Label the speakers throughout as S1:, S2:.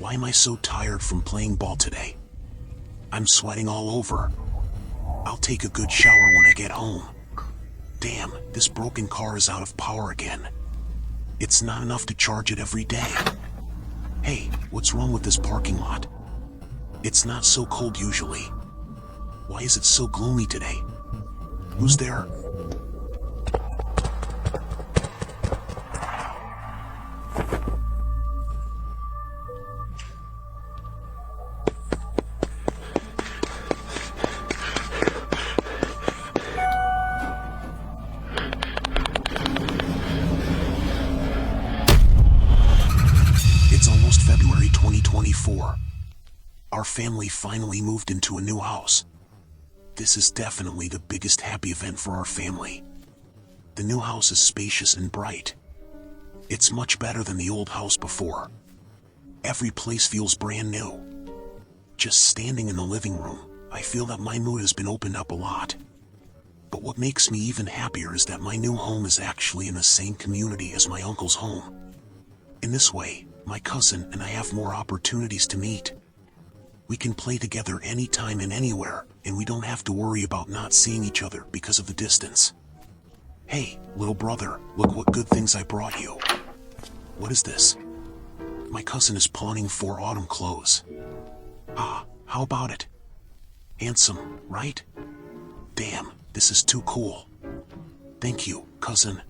S1: Why am I so tired from playing ball today? I'm sweating all over. I'll take a good shower when I get home. Damn, this broken car is out of power again. It's not enough to charge it every day. Hey, what's wrong with this parking lot? It's not so cold usually. Why is it so gloomy today? Who's there? It's almost February 2024. Our family finally moved into a new house. This is definitely the biggest happy event for our family. The new house is spacious and bright. It's much better than the old house before. Every place feels brand new. Just standing in the living room, I feel that my mood has been opened up a lot. But what makes me even happier is that my new home is actually in the same community as my uncle's home. In this way, my cousin and I have more opportunities to meet. We can play together anytime and anywhere, and we don't have to worry about not seeing each other because of the distance. Hey, little brother, look what good things I brought you. What is this? My cousin is pawning 4 autumn clothes. Ah, how about it? Handsome, right? Damn, this is too cool. Thank you, cousin.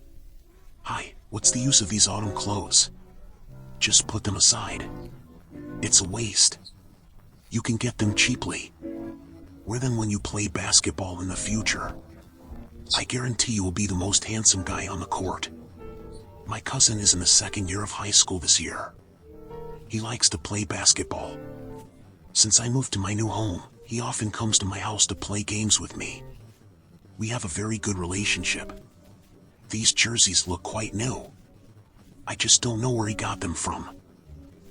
S1: Hi, what's the use of these autumn clothes? Just put them aside. It's a waste. You can get them cheaply. Wear them when you play basketball in the future. I guarantee you will be the most handsome guy on the court. My cousin is in the 2nd year of high school this year. He likes to play basketball. Since I moved to my new home, he often comes to my house to play games with me. We have a very good relationship. These jerseys look quite new. I just don't know where he got them from.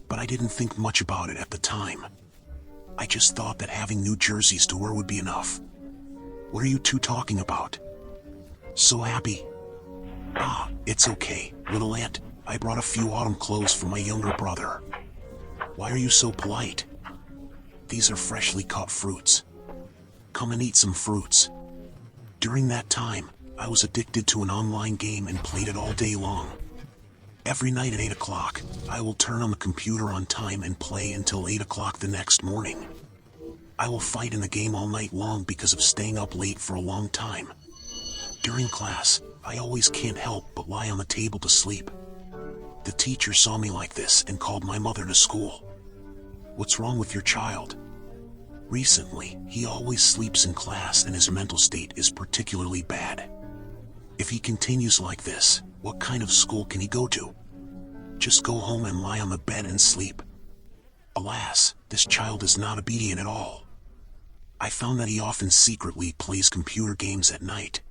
S1: But I didn't think much about it at the time. I just thought that having new jerseys to wear would be enough. What are you two talking about? So happy? Ah, it's okay, little aunt. I brought a few autumn clothes for my younger brother. Why are you so polite? These are freshly cut fruits. Come and eat some fruits. During that time, I was addicted to an online game and played it all day long. Every night at 8 o'clock, I will turn on the computer on time and play until 8 o'clock the next morning. I will fight in the game all night long because of staying up late for a long time. During class, I always can't help but lie on the table to sleep. The teacher saw me like this and called my mother to school. What's wrong with your child? Recently, he always sleeps in class and his mental state is particularly bad. If he continues like this, what kind of school can he go to? Just go home and lie on the bed and sleep. Alas, this child is not obedient at all. I found that he often secretly plays computer games at night.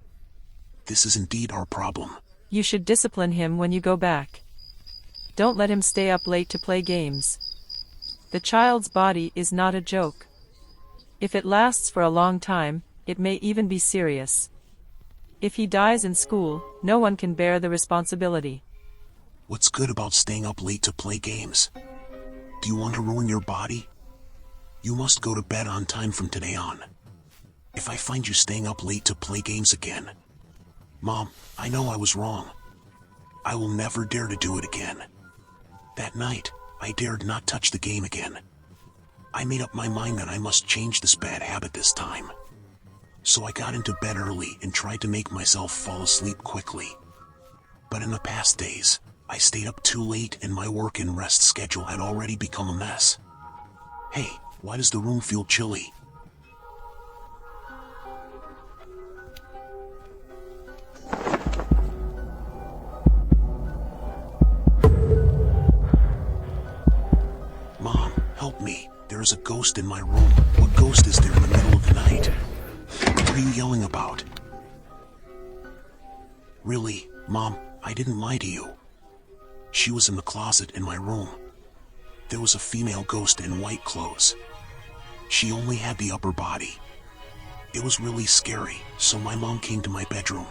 S1: This is indeed our problem.
S2: You should discipline him when you go back. Don't let him stay up late to play games. The child's body is not a joke. If it lasts for a long time, it may even be serious. If he dies in school, no one can bear the responsibility.
S1: What's good about staying up late to play games? Do you want to ruin your body? You must go to bed on time from today on. If I find you staying up late to play games again, Mom, I know I was wrong. I will never dare to do it again. That night, I dared not touch the game again. I made up my mind that I must change this bad habit this time. So I got into bed early and tried to make myself fall asleep quickly. But in the past days, I stayed up too late and my work and rest schedule had already become a mess. Hey, why does the room feel chilly? Mom, help me. There is a ghost in my room. What ghost is there in the middle of the night? What are you yelling about? Really, Mom, I didn't lie to you. She was in the closet in my room. There was a female ghost in white clothes. She only had the upper body. It was really scary, so my mom came to my bedroom.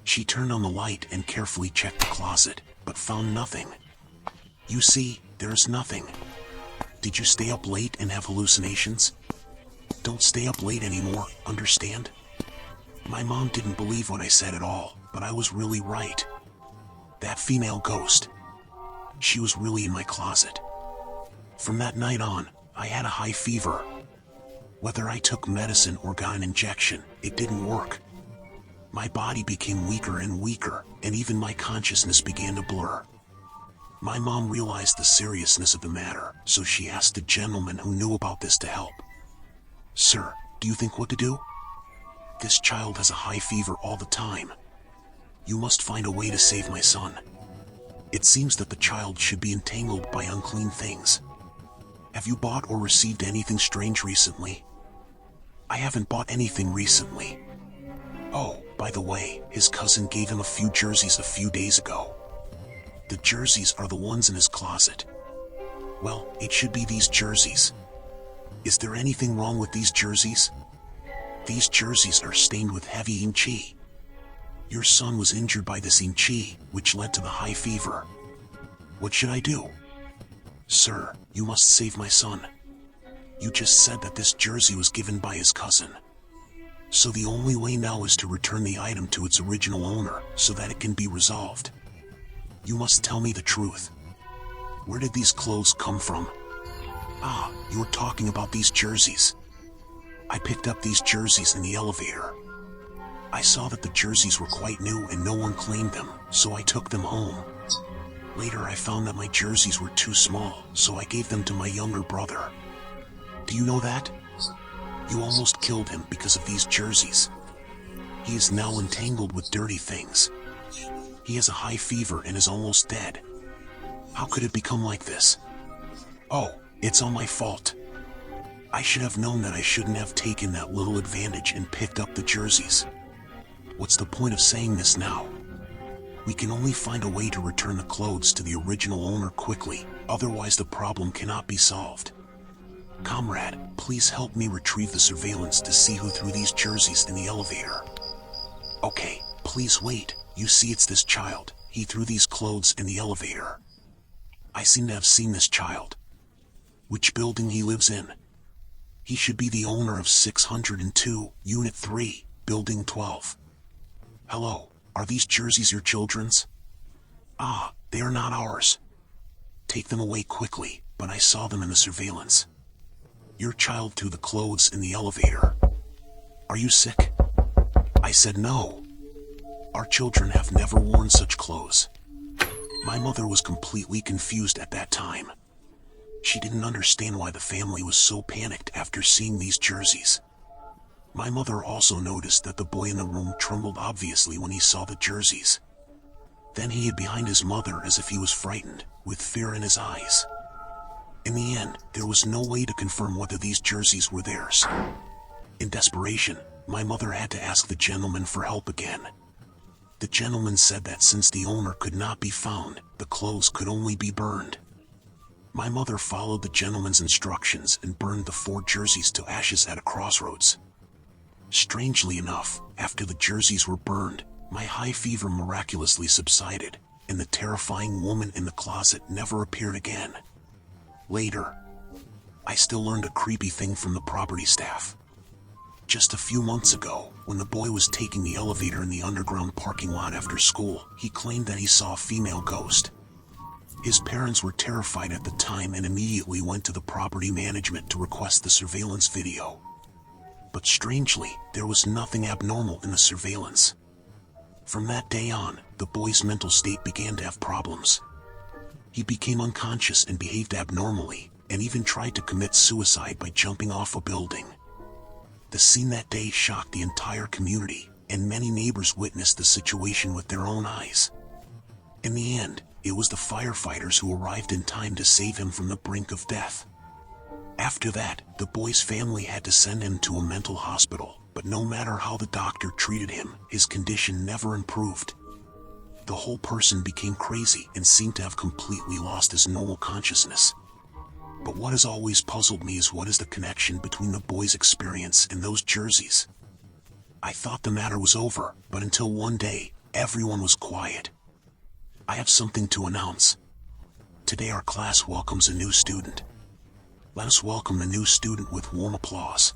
S1: She turned on the light and carefully checked the closet, but found nothing. You see, there is nothing. Did you stay up late and have hallucinations? Don't stay up late anymore, understand? My mom didn't believe what I said at all, but I was really right. That female ghost. She was really in my closet. From that night on, I had a high fever. Whether I took medicine or got an injection, it didn't work. My body became weaker and weaker, and even my consciousness began to blur. My mom realized the seriousness of the matter, so she asked a gentleman who knew about this to help. Sir, do you think what to do? This child has a high fever all the time. You must find a way to save my son. It seems that the child should be entangled by unclean things. Have you bought or received anything strange recently? I haven't bought anything recently. Oh, by the way, his cousin gave him a few jerseys a few days ago. The jerseys are the ones in his closet. Well, it should be these jerseys. Is there anything wrong with these jerseys? These jerseys are stained with heavy inchi. Your son was injured by this inchi, which led to the high fever. What should I do? Sir, you must save my son. You just said that this jersey was given by his cousin. So the only way now is to return the item to its original owner, so that it can be resolved. You must tell me the truth. Where did these clothes come from? Ah, you're talking about these jerseys. I picked up these jerseys in the elevator. I saw that the jerseys were quite new and no one claimed them, so I took them home. Later I found that my jerseys were too small, so I gave them to my younger brother. Do you know that? You almost killed him because of these jerseys. He is now entangled with dirty things. He has a high fever and is almost dead. How could it become like this? Oh, it's all my fault. I should have known that I shouldn't have taken that little advantage and picked up the jerseys. What's the point of saying this now? We can only find a way to return the clothes to the original owner quickly, otherwise the problem cannot be solved. Comrade, please help me retrieve the surveillance to see who threw these jerseys in the elevator. Okay, please wait. You see, it's this child. He threw these clothes in the elevator. I seem to have seen this child. Which building he lives in? He should be the owner of 602, Unit 3, Building 12. Hello, are these jerseys your children's? Ah, they are not ours. Take them away quickly, but I saw them in the surveillance. Your child threw the clothes in the elevator. Are you sick? I said no. Our children have never worn such clothes. My mother was completely confused at that time. She didn't understand why the family was so panicked after seeing these jerseys. My mother also noticed that the boy in the room trembled obviously when he saw the jerseys. Then he hid behind his mother as if he was frightened, with fear in his eyes. In the end, there was no way to confirm whether these jerseys were theirs. In desperation, my mother had to ask the gentleman for help again. The gentleman said that since the owner could not be found, the clothes could only be burned. My mother followed the gentleman's instructions and burned the 4 jerseys to ashes at a crossroads. Strangely enough, after the jerseys were burned, my high fever miraculously subsided, and the terrifying woman in the closet never appeared again. Later, I still learned a creepy thing from the property staff. Just a few months ago, when the boy was taking the elevator in the underground parking lot after school, he claimed that he saw a female ghost. His parents were terrified at the time and immediately went to the property management to request the surveillance video. But strangely, there was nothing abnormal in the surveillance. From that day on, the boy's mental state began to have problems. He became unconscious and behaved abnormally, and even tried to commit suicide by jumping off a building. The scene that day shocked the entire community, and many neighbors witnessed the situation with their own eyes. In the end, it was the firefighters who arrived in time to save him from the brink of death. After that, the boy's family had to send him to a mental hospital, but no matter how the doctor treated him, his condition never improved. The whole person became crazy and seemed to have completely lost his normal consciousness. But what has always puzzled me is what is the connection between the boy's experience and those jerseys. I thought the matter was over, but until one day, everyone was quiet. I have something to announce. Today our class welcomes a new student. Let us welcome the new student with warm applause.